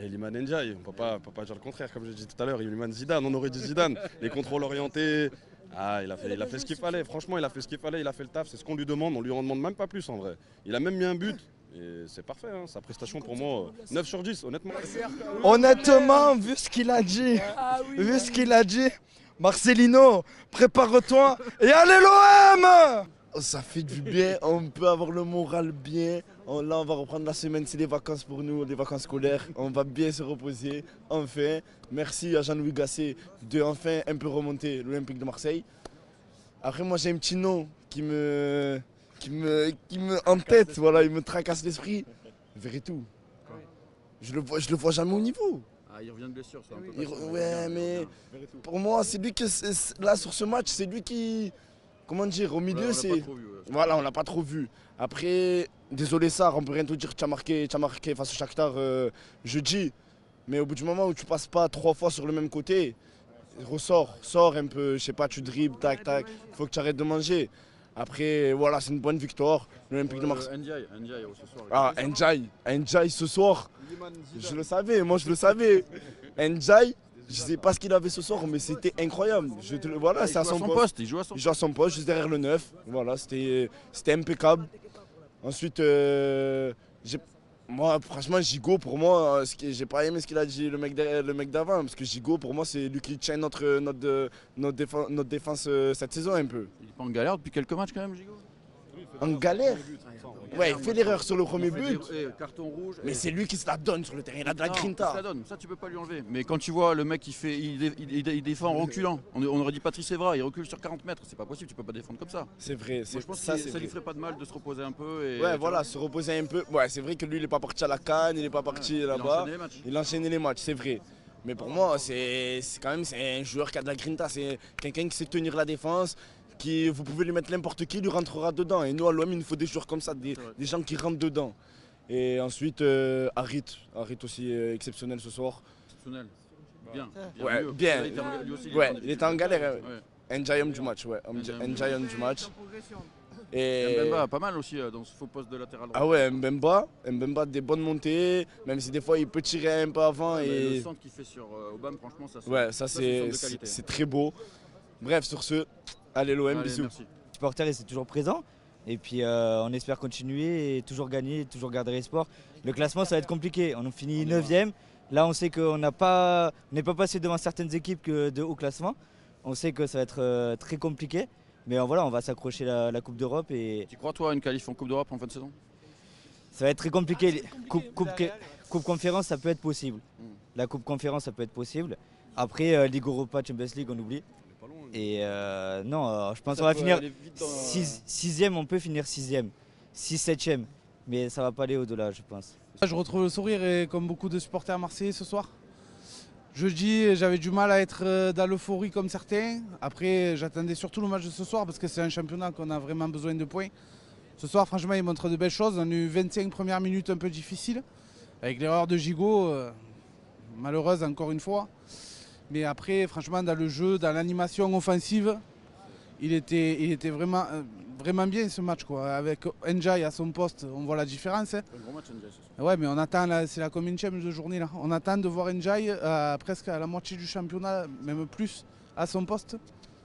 Iliman Ndiaye, on peut pas dire le contraire, comme j'ai dit tout à l'heure. Iliman Zidane, on aurait dit Zidane. Les contrôles orientés. Ah, il a fait ce qu'il fallait. Franchement, il a fait ce qu'il fallait, il a fait le taf. C'est ce qu'on lui demande. On lui en demande même pas plus en vrai. Il a même mis un but. Et c'est parfait, hein. Sa prestation pour moi, 9 sur 10, honnêtement. Honnêtement, vu ce qu'il a dit, Marcelino, prépare-toi et allez l'OM! Ça fait du bien, on peut avoir le moral bien. Là, on va reprendre la semaine, c'est les vacances pour nous, les vacances scolaires. On va bien se reposer, enfin. Merci à Jean-Louis Gasset de enfin un peu remonter l'Olympique de Marseille. Après, moi, j'ai un petit nom qui me en tête, voilà, il me tracasse l'esprit. Verretou. Je le vois jamais au niveau. Ah, il revient de blessure, ça. Ouais, mais pour moi, c'est lui qui, là, sur ce match, c'est lui qui, comment dire, au milieu, c'est... Voilà, on l'a pas trop vu. Après, désolé Sarr, on peut rien te dire, tu as marqué face au Shakhtar jeudi. Mais au bout du moment où tu passes pas 3 fois sur le même côté, sors un peu, je sais pas, tu dribbles, tac, tac, faut que tu arrêtes de manger. Après, voilà, c'est une bonne victoire. L'Olympique de Marseille. Ndiaye ce soir. Ah, Ndiaye ce soir. Je le savais, moi je le savais. Ndiaye, je sais pas ce qu'il avait ce soir, mais c'était incroyable. Voilà, c'est à son poste. Il joue à son poste, juste derrière le 9. Voilà, c'était impeccable. Ensuite, moi, franchement, Gigot, pour moi, j'ai pas aimé ce qu'il a dit le mec d'avant. Parce que Gigot, pour moi, c'est lui qui tient notre défense cette saison un peu. Il est pas en galère depuis quelques matchs quand même, Gigot? En galère? Ouais, il fait l'erreur sur le premier but. Carton rouge. Mais c'est lui qui se la donne sur le terrain, il a de la grinta. Ça tu peux pas lui enlever. Mais quand tu vois le mec il défend en reculant, on aurait dit Patrice Evra, il recule sur 40 mètres, c'est pas possible, tu peux pas défendre comme ça. C'est vrai, je pense que ça lui ferait pas de mal de se reposer un peu. Ouais, voilà, se reposer un peu. Ouais, c'est vrai que lui il est pas parti à la Cannes, il est pas parti là-bas. Il enchaînait les matchs, c'est vrai. Mais pour moi, c'est quand même un joueur qui a de la grinta, c'est quelqu'un qui sait tenir la défense. Vous pouvez lui mettre n'importe qui, il lui rentrera dedans. Et nous, à l'OM, il nous faut des joueurs comme ça, des gens qui rentrent dedans. Et ensuite, Harit aussi exceptionnel ce soir. Exceptionnel. Bien. Ouais, bien. Ouais, il était en galère. Ndiaye homme du match, ouais. Ndiaye homme du match. Et Mbemba, pas mal aussi dans ce faux poste de latéral droit. Ah ouais, Mbemba, des bonnes montées, même si des fois il peut tirer un peu avant. Et le centre qu'il fait sur Obama, franchement, ça c'est très beau. Bref, sur ce, allez l'OM, bisous. Le supporter c'est toujours présent. Et puis on espère continuer et toujours gagner, toujours garder l'espoir. Le classement ça va être compliqué, on finit 9e. Là on sait qu'on n'est pas passé devant certaines équipes de haut classement. On sait que ça va être très compliqué. Mais voilà, on va s'accrocher la Coupe d'Europe. Tu crois toi à une qualif en Coupe d'Europe en fin de saison? Ça va être très compliqué. Coupe conférence ça peut être possible. La Coupe conférence ça peut être possible. Après Ligue Europa, Champions League on oublie. Et non, je pense qu'on va finir 6e, on peut finir 6e, 6-7e, mais ça va pas aller au-delà, je pense. Je retrouve le sourire et comme beaucoup de supporters marseillais ce soir. Jeudi, j'avais du mal à être dans l'euphorie comme certains. Après, j'attendais surtout le match de ce soir parce que c'est un championnat qu'on a vraiment besoin de points. Ce soir, franchement, il montre de belles choses. On a eu 25 premières minutes un peu difficiles, avec l'erreur de Gigot, malheureuse encore une fois. Mais après, franchement, dans le jeu, dans l'animation offensive, il était vraiment bien ce match, quoi. Avec Ndiaye à son poste, on voit la différence. Hein. Un gros match Ndiaye ce soir. Ouais, mais on attend, c'est la communième de journée là. On attend de voir Ndiaye presque à la moitié du championnat, même plus, à son poste.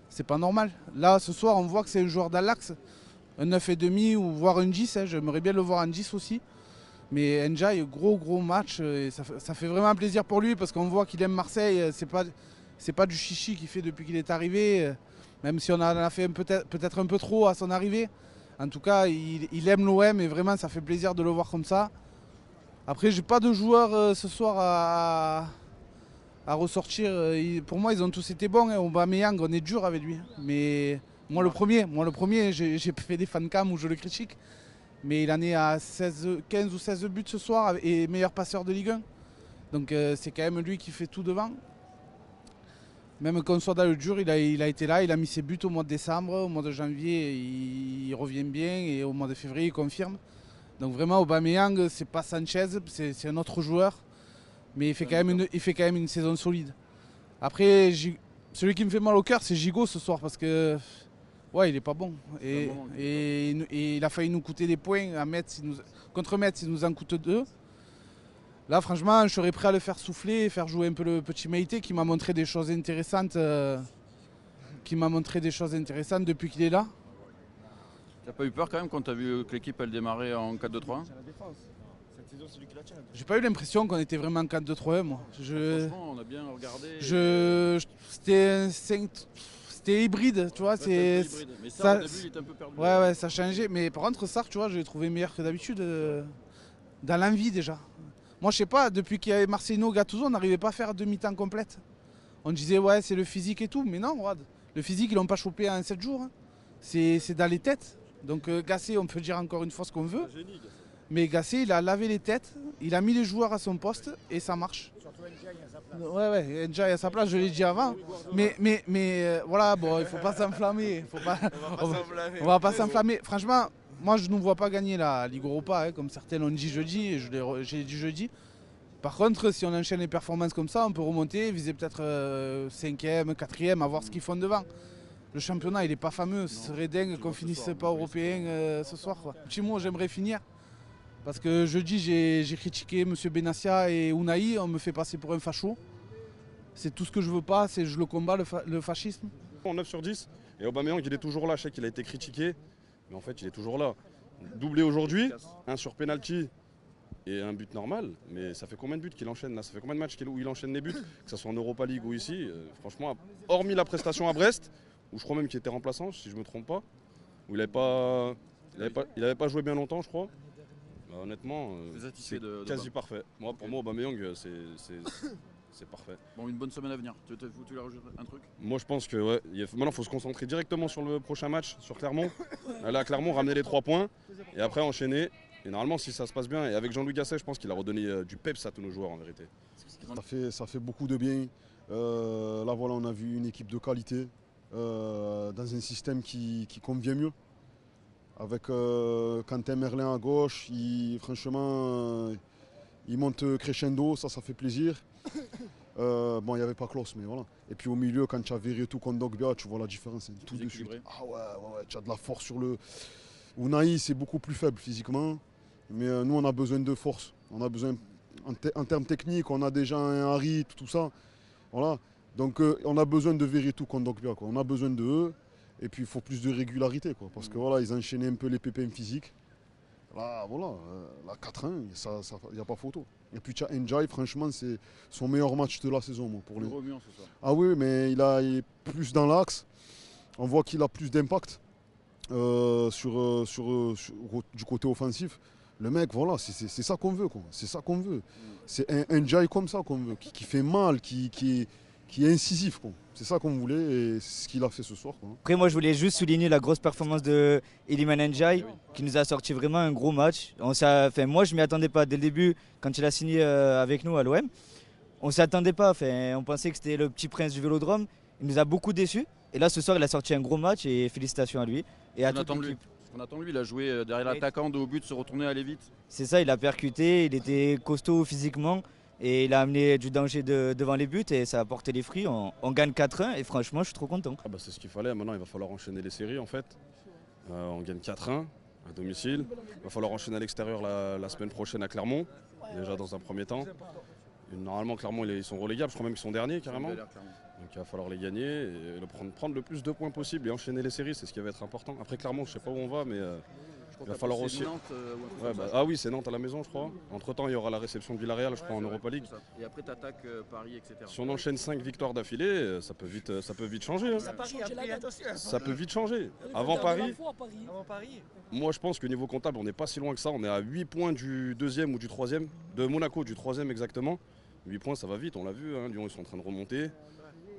C'est pas normal. Là, ce soir, on voit que c'est un joueur dans l'axe, un 9,5 ou voire un 10. Hein. J'aimerais bien le voir en 10 aussi. Mais Ndiaye, gros match, et ça fait vraiment plaisir pour lui parce qu'on voit qu'il aime Marseille. C'est pas du chichi qu'il fait depuis qu'il est arrivé, même si on en a fait peut-être un peu trop à son arrivée. En tout cas, il aime l'OM et vraiment ça fait plaisir de le voir comme ça. Après, j'ai pas de joueur ce soir à ressortir. Pour moi, ils ont tous été bons. Hein. Aubameyang, on est dur avec lui. Mais moi le premier, j'ai fait des fancams où je le critique. Mais il en est à 15 ou 16 buts ce soir et meilleur passeur de Ligue 1. Donc c'est quand même lui qui fait tout devant. Même quand on soit dans le dur, il a été là, il a mis ses buts au mois de décembre, au mois de janvier, il revient bien et au mois de février, il confirme. Donc vraiment, Aubameyang, c'est pas Sanchez, c'est un autre joueur. Mais il fait quand même une saison solide. Après, celui qui me fait mal au cœur, c'est Gigot ce soir parce que... Ouais, il est pas bon. Et il a failli nous coûter des points. Contre Metz, il nous en coûte 2. Là, franchement, je serais prêt à le faire souffler et faire jouer un peu le petit Meïté qui m'a montré des choses intéressantes. Depuis qu'il est là. T'as pas eu peur quand même quand t'as vu que l'équipe elle démarrait en 4-2-3-1? J'ai pas eu l'impression qu'on était vraiment en 4-2-3-1, moi. Franchement, on a bien regardé. C'était hybride, tu vois. Ouais, c'était un peu hybride. Mais ça, au début, il était un peu perdu. Ouais, ça changeait. Mais par contre, Sarr, tu vois, je l'ai trouvé meilleur que d'habitude dans l'envie déjà. Moi, je sais pas, depuis qu'il y avait Marcelino, Gattuso, on n'arrivait pas à faire demi-temps complète. On disait, ouais, c'est le physique et tout. Mais non, regarde, le physique, ils l'ont pas chopé en 7 jours. Hein. C'est dans les têtes. Donc, Gasset, on peut dire encore une fois ce qu'on veut. Mais Gasset, il a lavé les têtes, il a mis les joueurs à son poste et ça marche. Ouais, Ndiaye à sa place, je l'ai dit avant. Mais voilà, bon, il faut pas s'enflammer. On va pas s'enflammer. Franchement, moi je ne vois pas gagner la Ligue Europa, hein, comme certains l'ont dit jeudi, et j'ai dit jeudi. Par contre, si on enchaîne les performances comme ça, on peut remonter, viser peut-être 5e, 4e, à voir ce qu'ils font devant. Le championnat, il n'est pas fameux. Ce serait dingue qu'on finisse pas européen ce soir. Quoi. Petit mot, j'aimerais finir. Parce que jeudi, j'ai critiqué M. Benassia et Unai, on me fait passer pour un facho. C'est tout ce que je veux pas, c'est je le combats, le fascisme. 9 sur 10, et Aubameyang, il est toujours là. Je sais qu'il a été critiqué, mais en fait, il est toujours là. Doublé aujourd'hui, un sur penalty et un but normal. Mais ça fait combien de buts qu'il enchaîne là? Ça fait combien de matchs où il enchaîne les buts? Que ce soit en Europa League ou ici. Franchement, hormis la prestation à Brest, où je crois même qu'il était remplaçant, si je ne me trompe pas, où il n'avait pas joué bien longtemps, je crois. Bah, honnêtement, c'est quasi parfait. Moi, pour moi, Aubameyang, c'est parfait. Bon, une bonne semaine à venir. Tu voulais rajouter un truc? Moi, je pense que maintenant, il faut se concentrer directement sur le prochain match, sur Clermont. Là, Clermont, ramener les 3 points et après enchaîner. Et normalement, si ça se passe bien, et avec Jean-Louis Gasset, je pense qu'il a redonné du peps à tous nos joueurs en vérité. Ça fait beaucoup de bien. Là, voilà, on a vu une équipe de qualité dans un système qui convient mieux. Avec Quentin Merlin à gauche, franchement, il monte crescendo, ça fait plaisir. Bon, il n'y avait pas Klaus, mais voilà. Et puis au milieu, quand tu as Verretou contre Kondogbia, tu vois la différence, hein, tout de suite. Ah ouais, tu as de la force sur le... Unai, c'est beaucoup plus faible physiquement, mais nous, on a besoin de force. On a besoin, en termes techniques, on a déjà un Harit, tout ça. Voilà. Donc on a besoin de Verretou contre Kondogbia, quoi. On a besoin d'eux. Et puis il faut plus de régularité, quoi, parce que voilà, ils enchaînaient un peu les pépins physiques. Là, voilà, la 4-1, il n'y a pas photo. Et puis tu as Ndiaye, franchement, c'est son meilleur match de la saison. Moi, pour lui. Ah oui, mais il est plus dans l'axe. On voit qu'il a plus d'impact du côté offensif. Le mec, voilà, c'est ça qu'on veut, quoi. C'est ça qu'on veut. C'est un Ndiaye comme ça qu'on veut, qui fait mal, qui est incisif, quoi. C'est ça qu'on voulait et c'est ce qu'il a fait ce soir, quoi. Après, moi, je voulais juste souligner la grosse performance de Iliman Ndiaye, qui nous a sorti vraiment un gros match. Moi, je ne m'y attendais pas dès le début, quand il a signé avec nous à l'OM. On ne s'y attendait pas. On pensait que c'était le petit prince du Vélodrome. Il nous a beaucoup déçus. Et là, ce soir, il a sorti un gros match et félicitations à lui. Et à toute l'équipe. On attend de lui, il a joué derrière l'attaquant, de haut but, se retourner, aller vite. C'est ça, il a percuté, il était costaud physiquement. Et il a amené du danger devant les buts et ça a porté les fruits. On gagne 4-1 et franchement, je suis trop content. C'est ce qu'il fallait. Maintenant, il va falloir enchaîner les séries en fait. On gagne 4-1 à domicile. Il va falloir enchaîner à l'extérieur la semaine prochaine à Clermont, déjà dans un premier temps. Et normalement, Clermont, ils sont relégables. Je crois même qu'ils sont derniers carrément. Donc il va falloir les gagner et prendre le plus de points possible et enchaîner les séries. C'est ce qui va être important. Après Clermont, je ne sais pas où on va, mais... il va falloir aussi. Nantes, ah oui, c'est Nantes à la maison, je crois. Entre-temps, il y aura la réception de Villarreal, je crois, en Europa League. Et après, tu attaques Paris, etc. Si on enchaîne 5 victoires d'affilée, ça peut vite changer. Hein. Ça peut vite changer. Avant Paris, moi, je pense que niveau comptable, on n'est pas si loin que ça. On est à 8 points du deuxième ou du troisième, de Monaco, du troisième exactement. 8 points, ça va vite, on l'a vu. Hein. Lyon, ils sont en train de remonter.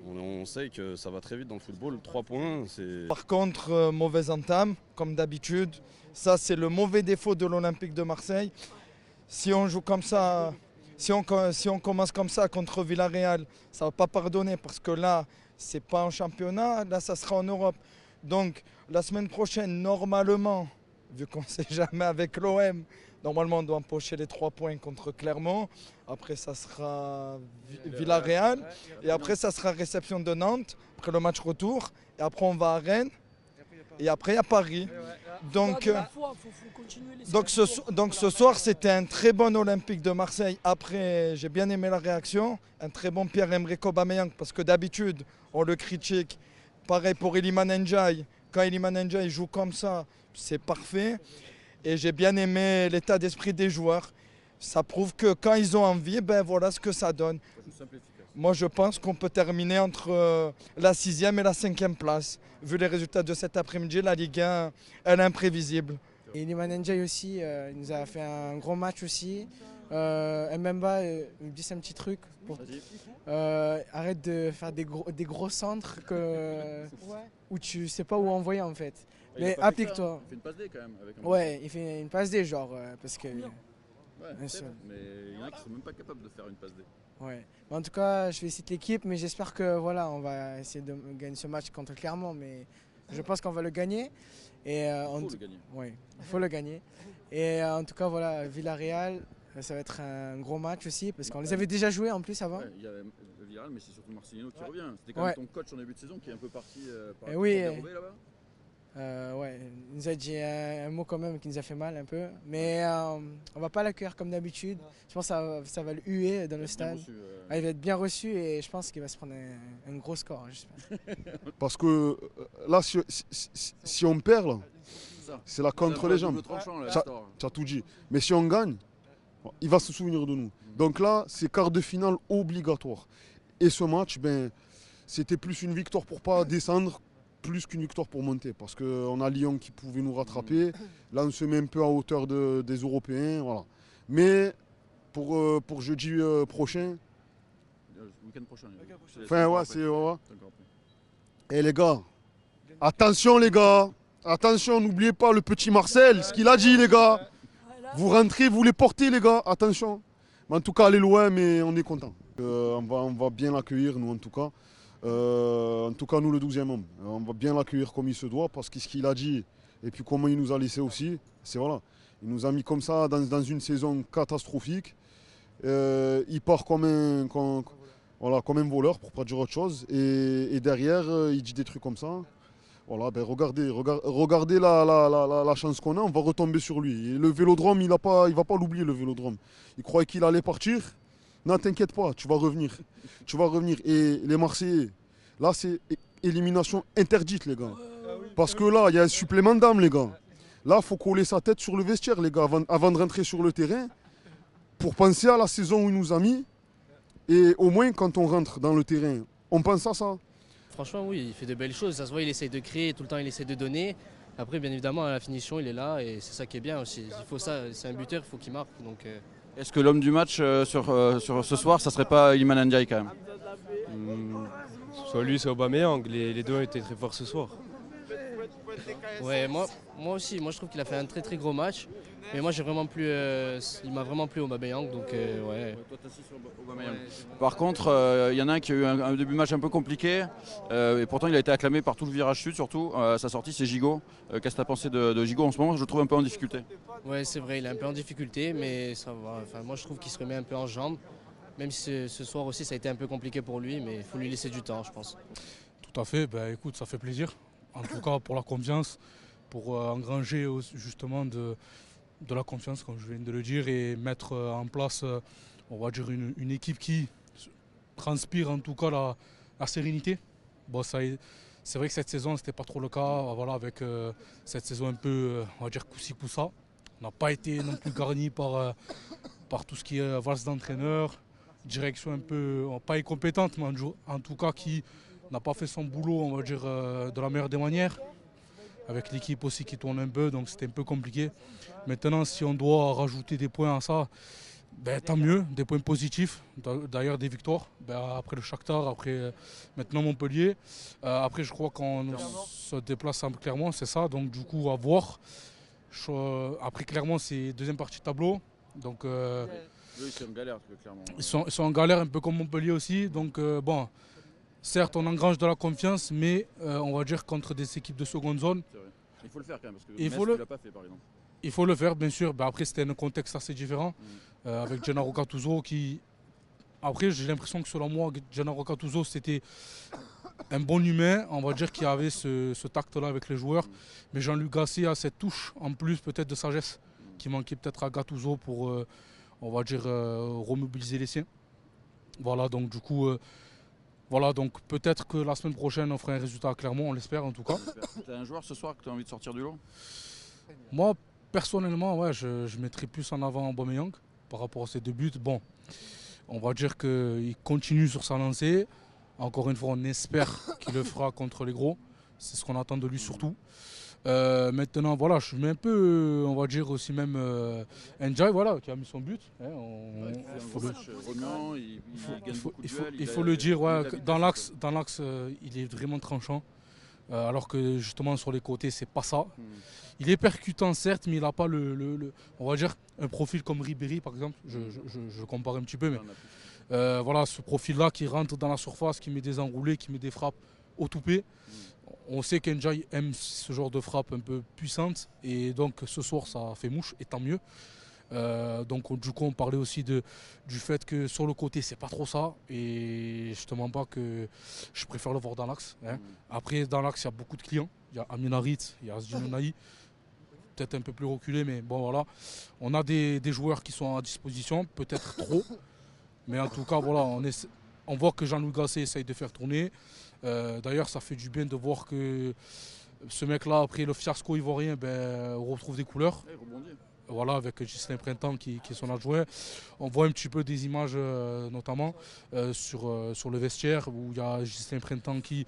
On sait que ça va très vite dans le football. 3 points, c'est... Par contre, mauvaise entame, comme d'habitude. Ça, c'est le mauvais défaut de l'Olympique de Marseille. Si on joue comme ça, si on commence comme ça contre Villarreal, ça ne va pas pardonner parce que là, ce n'est pas en championnat, là, ça sera en Europe. Donc, la semaine prochaine, normalement, vu qu'on ne sait jamais avec l'OM, normalement, on doit empocher les 3 points contre Clermont. Après, ça sera Villarreal. Et après, ça sera réception de Nantes, après le match retour. Et après, on va à Rennes. Et après, il y a Paris. Donc, donc ce soir, c'était un très bon Olympique de Marseille. Après, j'ai bien aimé la réaction. Un très bon Pierre-Emerick Aubameyang, parce que d'habitude, on le critique. Pareil pour Iliman Ndiaye. Quand Iliman Ndiaye joue comme ça, c'est parfait. Et j'ai bien aimé l'état d'esprit des joueurs. Ça prouve que quand ils ont envie, ben voilà ce que ça donne. Moi, je pense qu'on peut terminer entre la 6e et la 5e place. Vu les résultats de cet après-midi, la Ligue 1, elle est imprévisible. Et Iliman Ndiaye aussi, il nous a fait un gros match aussi. Mbemba, il me dit un petit truc. Arrête de faire des gros centres où tu sais pas où envoyer en fait. Mais applique-toi. Il fait une passe D quand même. Ouais, il fait une passe D genre parce que. Ouais, mais il y en a qui sont même pas capables de faire une passe D. Ouais. En tout cas, je félicite l'équipe, mais j'espère que voilà, on va essayer de gagner ce match contre Clermont, mais je pense qu'on va le gagner. Et il faut le gagner. Ouais, il faut le gagner. Et en tout cas, voilà, Villarreal, ça va être un gros match aussi, parce qu'on les avait déjà joués en plus avant. Ouais, il y a le Villarreal, mais c'est surtout Marcelino qui revient. C'était quand même ton coach en début de saison qui est un peu parti par dérobé là-bas. Ouais, il nous a dit un mot quand même qui nous a fait mal un peu, mais on va pas l'accueillir comme d'habitude. Je pense que ça va le huer dans le stade. Il va être bien reçu et je pense qu'il va se prendre un gros score, j'espère. Parce que là, si on perd, là, c'est la contre les jambes. Tu as tout dit. Mais si on gagne, il va se souvenir de nous. Donc là, c'est quart de finale obligatoire. Et ce match, ben, c'était plus une victoire pour pas descendre, plus qu'une victoire pour monter. Parce qu'on a Lyon qui pouvait nous rattraper. Là, on se met un peu à hauteur des Européens. Voilà. Mais pour jeudi prochain. Le week-end prochain. Enfin, ouais, c'est. Ouais. Et les gars, attention, les gars. Attention, n'oubliez pas le petit Marcel, ce qu'il a dit, les gars. Vous rentrez, vous les portez, les gars. Attention. Mais en tout cas, allez loin, mais on est content. On va bien l'accueillir, nous, en tout cas. Nous, le 12e homme. On va bien l'accueillir comme il se doit, parce que ce qu'il a dit, et puis comment il nous a laissé aussi, c'est voilà. Il nous a mis comme ça dans une saison catastrophique. Il part comme un voleur, pour pas dire autre chose. Et derrière, il dit des trucs comme ça. Voilà, ben regardez la chance qu'on a, on va retomber sur lui. Et le Vélodrome, il va pas l'oublier, le Vélodrome. Il croyait qu'il allait partir. Non, t'inquiète pas, tu vas revenir. Tu vas revenir. Et les Marseillais, là, c'est élimination interdite, les gars. Parce que là, il y a un supplément d'âme, les gars. Là, il faut coller sa tête sur le vestiaire, les gars, avant de rentrer sur le terrain, pour penser à la saison où il nous a mis. Et au moins, quand on rentre dans le terrain, on pense à ça. Franchement, oui, il fait de belles choses. Ça se voit, il essaye de créer, tout le temps, il essaie de donner. Après, bien évidemment, à la finition, il est là et c'est ça qui est bien aussi. Il faut ça, c'est un buteur, il faut qu'il marque. Donc, Est-ce que l'homme du match sur ce soir, ça serait pas Iliman Ndiaye quand même Soit lui, soit Aubameyang. Les deux ont été très forts ce soir. Ouais, moi aussi, moi je trouve qu'il a fait un très très gros match. Mais moi j'ai vraiment plu, il m'a vraiment plu Aubameyang, donc ouais. Toi t'as sur Aubameyang. Par contre, il y en a un qui a eu un début de match un peu compliqué, et pourtant il a été acclamé par tout le virage sud surtout. Sa sortie c'est Gigot. Qu'est-ce que tu as pensé de Gigot en ce moment? Je le trouve un peu en difficulté. Ouais, c'est vrai, il est un peu en difficulté, mais ça va. Enfin, moi je trouve qu'il se remet un peu en jambes. Même si ce soir aussi ça a été un peu compliqué pour lui, mais il faut lui laisser du temps, je pense. Tout à fait, ben, écoute, ça fait plaisir. En tout cas pour la confiance, pour engranger justement de la confiance, comme je viens de le dire, et mettre en place, on va dire, une équipe qui transpire en tout cas la sérénité. Bon, c'est vrai que cette saison, ce n'était pas trop le cas, voilà, avec cette saison un peu, on va dire, coup-ci, coup-ça. On n'a pas été non plus garni par tout ce qui est valse d'entraîneur, direction un peu, pas incompétente, mais en tout cas qui n'a pas fait son boulot, on va dire, de la meilleure des manières. Avec l'équipe aussi qui tourne un peu, donc c'était un peu compliqué. Maintenant, si on doit rajouter des points à ça, ben, tant mieux, des points positifs, d'ailleurs des victoires. Ben, après le Shakhtar, après maintenant Montpellier. Après, je crois qu'on se déplace à Clermont, c'est ça, donc du coup, à voir. Après Clermont, c'est deuxième partie de tableau. Donc, eux, ils sont en galère, Clermont. Ils sont en galère, un peu comme Montpellier aussi. Donc, bon. Certes, on engrange de la confiance, mais on va dire contre des équipes de seconde zone. C'est vrai. Il faut le faire quand même, parce que Metz ne l'a pas fait par exemple. Il faut le faire, bien sûr. Ben après, c'était un contexte assez différent, avec Gennaro Gattuso qui... Après, j'ai l'impression que selon moi, Gennaro Gattuso, c'était un bon humain, on va dire qu'il avait ce tact-là avec les joueurs. Mais Jean-Luc Gasset a cette touche, en plus peut-être de sagesse, qui manquait peut-être à Gattuso pour, on va dire, remobiliser les siens. Voilà, donc du coup, donc peut-être que la semaine prochaine, on fera un résultat à Clermont, on l'espère en tout cas. T'as un joueur ce soir que tu as envie de sortir du lot? Moi, personnellement, ouais, je mettrais plus en avant Aubameyang par rapport à ses 2 buts. Bon, on va dire qu'il continue sur sa lancée. Encore une fois, on espère qu'il le fera contre les gros. C'est ce qu'on attend de lui surtout. Maintenant, voilà, je mets un peu, on va dire aussi même Ndiaye, voilà, qui a mis son but. Hein, il faut le dire, ouais, dans l'axe, il est vraiment tranchant. Alors que justement sur les côtés, c'est pas ça. Il est percutant certes, mais il n'a pas on va dire, un profil comme Ribéry par exemple. Je compare un petit peu, mais voilà, ce profil-là qui rentre dans la surface, qui met des enroulés, qui met des frappes au toupet. On sait qu'Ndiaye aime ce genre de frappe un peu puissante et donc ce soir ça fait mouche et tant mieux. Donc du coup on parlait aussi du fait que sur le côté c'est pas trop ça et je te mens pas que je préfère le voir dans l'axe. Hein. Après dans l'axe il y a beaucoup de clients, il y a Amin Harit, il y a Asdin Ounahi, peut-être un peu plus reculé mais bon voilà. On a des joueurs qui sont à disposition, peut-être trop, mais en tout cas voilà on voit que Jean-Louis Gasset essaye de faire tourner. D'ailleurs ça fait du bien de voir que ce mec-là, après le fiasco ivoirien, retrouve des couleurs. Voilà, avec Ghislain Printemps qui est son adjoint. On voit un petit peu des images notamment sur le vestiaire où il y a Ghislain Printemps qui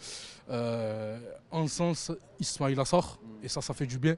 encense Ismaïla Sarr. Et ça fait du bien.